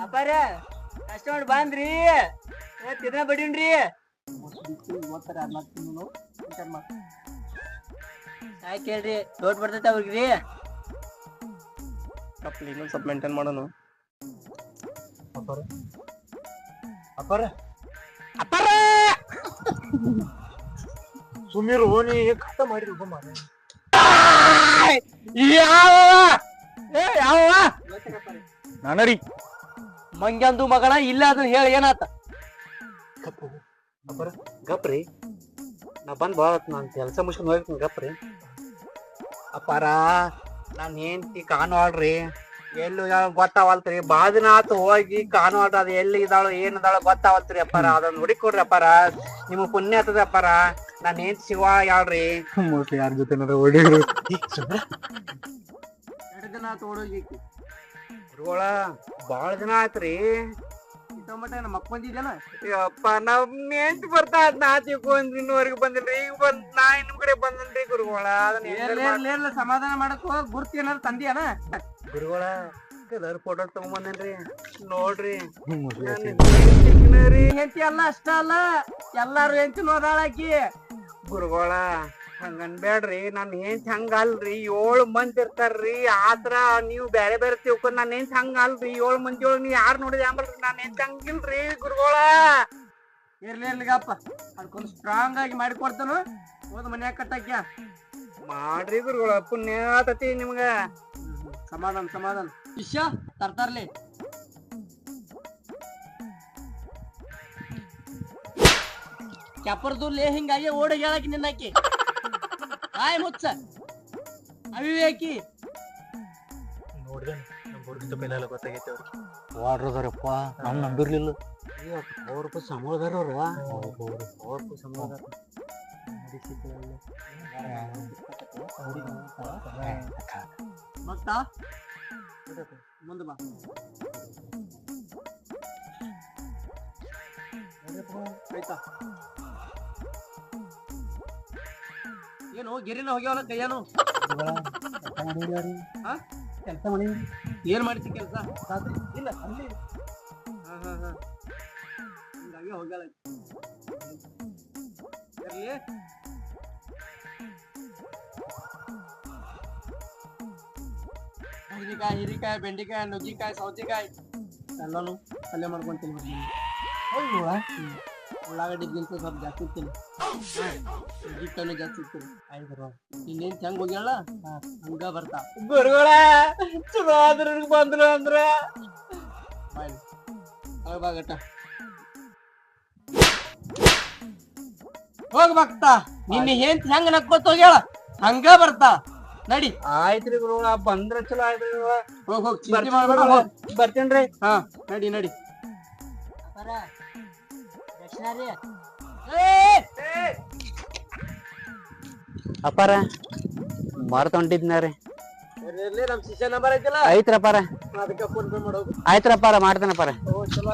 ಅಪ್ಪಾರ ಕಸ್ಟಮರ್ ಬಂದ್ರಿ ತಿನ್ನ ಬಡೀನ್ರಿ ಸಾಕ್ ಹೇಳ್ರಿ ಲೋಟ್ ಬರ್ತೈತೆ ಅವ್ರಿಗ್ರಿ ಇನ್ನೊಂದು ಸ್ವಲ್ಪ ಮೇಂಟೈನ್ ಮಾಡೋಣ. ಸುಮೀರು ನೀ ಕಷ್ಟ ಮಾಡಿ ನಾನರಿ ಮಂಗ್ಯಂದು ಮಗನ ಇಲ್ಲ ಅದನ್ನ ಹೇಳಿ ಏನಾತ ಗಪ್ರಿ ನಾ ಬಂದ್ ಬಾಳ ನಾನ್ ಕೆಲ್ಸ ಮುಗಿಸ್ಕೊಂಡ್ ಹೋಗ್ತೀನಿ ಗಪ್ರಿ. ಅಪ್ಪಾರ ನಾನ್ ಹೆಂಡ್ತಿ ಕಾಣುವಾಳ್ರಿ ಎಲ್ಲಿ ಗೊತ್ತಾವಲ್ತ್ರಿ ಬಾಳ ದಿನ ಆತು ಹೋಗಿ ಕಾಣುವಾಳ್ರಿ ಅದ್ ಎಲ್ಲಿ ಇದಾಳು ಏನ್ ಇದಾಳು ಗೊತ್ತಾವಲ್ತ್ರಿ ಅಪ್ಪಾರ ಅದನ್ನ ಹುಡುಕೊಡ್ರಿ ಅಪ್ಪಾರ ನಿಮಗ್ ಪುಣ್ಯ ಆತದ ಅಪ್ಪಾರ ನಾನ್ ಹೆಂಡ್ತಿ ಸಿಗುವ ಯಾಳ್ರಿ ಮೋಸ್ಟ್ಲಿ ಯಾರ ಜೊತೆ ಹೊಡಿರು ದಿನ ಆತು ಓಡೋಗಿ ಗುರುಗಳ ಬಾಳ ದಿನ ಆಯ್ತ್ರಿ ಟೊಮಟ ಮಕ್ ಬಂದಿದ್ದೇನ ಅಪ್ಪ ನಾವ್ ಹೆಂಡ್ತಿ ಬರ್ತಾ ನಾ ತಿಳ್ಕೊಂಡ್ ಇನ್ನುವರೆಗೂ ಬಂದಿಲ್ರಿ ಈಗ ಬಂದ್ ನಾ ನಿಮ್ ಕಡೆ ಬಂದನ್ರಿ ಗುರುಗಳ ಅದನ್ನ ಸಮಾಧಾನ ಮಾಡಕ್ ಹೋಗ್ ಗುರ್ತಿ ಏನಾದ್ರು ತಂದಿಯನ ಗುರುಗಳ ಕಲರ್ ಫೋಟೋ ತಗೊಂಬಂದೇನ್ರಿ ನೋಡ್ರಿ ಹೆಂಡತಿ ಅಲ್ಲ ಅಷ್ಟ ಅಲ್ಲ ಎಲ್ಲಾರು ಹೆಂಡತಿ ನೋದಾಳಾಕಿ ಗುರುಗಳ ಹಂಗನ್ಬೇಡ್ರಿ ನನ್ ಹೆಂಡ್ತಿ ಹಂಗ ಅಲ್ರಿ 7 ಮಂದಿ ಇರ್ತಾರ್ರಿ ಆತರ ನೀವ್ ಬ್ಯಾರೆ ಬೇರೆ ತಿಳ್ಕೊಂಡ್ ನನ್ ಹೆಂಡ್ತಿ ಹಂಗ ಅಲ್ರಿ 7 ಮಂದಿ ಒಳಗ್ ನೀವ್ ಯಾರು ನೋಡಿದ್ರಿ ಅಂಬಲ್ರಿ ನನ್ ಹೆಂಡ್ತಿ ಹಂಗಿಲ್ರಿ ಗುರುಗಳ ಇರ್ಲಿಗಪ್ಪ ಅದಕ್ಕೊಂದು ಸ್ಟ್ರಾಂಗ್ ಆಗಿ ಮಾಡಿ ಕೊಡ್ತಾನು ಹೋದ್ ಮನ್ಯಾಗ ಕಟ್ಟಾಕ್ಯ ಮಾಡ್ರಿ ಗುರುಗಳ ಪುಣ್ಯ ಆತತಿ ನಿಮ್ಗ ಸಮಾಧಾನ ಸಮಾಧಾನ ಶಿಷ್ಯ ತರ್ತಾರ್ಲಿ ಕೆಪ್ಪರ್ದುಲ್ಲೇ ಹಿಂಗಾಗಿ ಓಡಿ ಹೇಳಾಕಿ ನಿನ್ನಾಕಿ ಆಯ್ ಮುಚ್ಚ ಅವಿವೇಕಿ ನೋಡ್ದೆ ನಮ್ ಹುಡುಗಿಂತ ಬೆಲೆ ಗೊತ್ತಾಗೈತೆ ಅವ್ರಿಗೆ ವಾಡ್ರದಾರಪ್ಪ ನಾವ್ ನಂಬಿರ್ಲಿಲ್ಲ ಅವ್ರಪ್ಪ ಸಮೋದಾರ ಅವ್ರಪ್ಪ ಸಮೋದಾರ ಮತ್ತ ಮುಂದೆ ಬಾ ಆಯ್ತಾ ಏನು ಗಿರಿನ ಹೋಗ್ಯಾವಲ್ಲ ಕೈಯಾನು ಕೆಲಸ ಮಾಡಿ ಏನ್ ಮಾಡ್ತಿ ಕೆಲ್ಸ ಇಲ್ಲ ಅಲ್ಲಿ ಹಿಂಗಾಗಿ ಹೋಗ್ಯಾಳ ಇರ್ಲಿ ಬದನೆಕಾಯಿ ಹೀರಿಕಾಯಿ ಬೆಂಡೆಕಾಯಿ ನುಗ್ಗಿಕಾಯಿ ಸೌತೆಕಾಯಿ ಎಲ್ಲಾನು ಪಲ್ಯ ಮಾಡ್ಕೊಂತೀನಿ ಉಳ್ಳಾಗಡ್ಡಿಗಿಂತ ಸ್ವಲ್ಪ ಜಾಸ್ತಿ ಇರ್ತೀನಿ ನುಗ್ಗಿಕಾಯಿನೂ ಜಾಸ್ತಿ ಇರ್ತೀನಿ ಆಯ್ತು ಇನ್ನೇನ್ ಹೆಂಗ್ ಹೋಗ್ಯಾಳ ಹಂಗ ಬರ್ತಾ ಗುರುಗಳ ಚಲೋ ಆದ್ರ ಬಂದ್ರು ಅಂದ್ರ ಬಾಯ್ ಹೋಗ್ಬಾಗಟ್ಟ ಹೋಗ್ಬಾಕ್ತ ನಿನ್ನ ಹೆಂತ್ ಹೆಂಗ ನಕ್ಕೋತ ಹೋಗ್ಯಾಳ ಹಂಗ ಬರ್ತಾ ನಡಿ ಆಯ್ತ್ರಿ ಗುರುಗಳ ಬಂದ್ರ ಚಲೋ ಆಯ್ತ್ರಿ ಹೋಗ್ ಹೋಗ್ ಚಿಂತೆ ಮಾಡ್ಬೇಡ ಹೋಗ್ ಬರ್ತೇನ್ರಿ ಹಾ ನಡಿ ನಡಿ ಅಪ್ಪಾರ ಮಾರ್ತ ಹೊಂಟಿದ್ನಾರಿ ನಮ್ ಶಿಷ್ಯ ನಂಬರ್ ಐತಿಲ್ಲ ಐತ್ರಪ್ಪಾರ ಅದಕ್ಕೆ ಫೋನ್ ಪೇ ಮಾಡೋದು ಆಯ್ತ್ರಪ್ಪಾರ ಮಾಡ್ತೇನಪ್ಪಾರ ಚಲೋ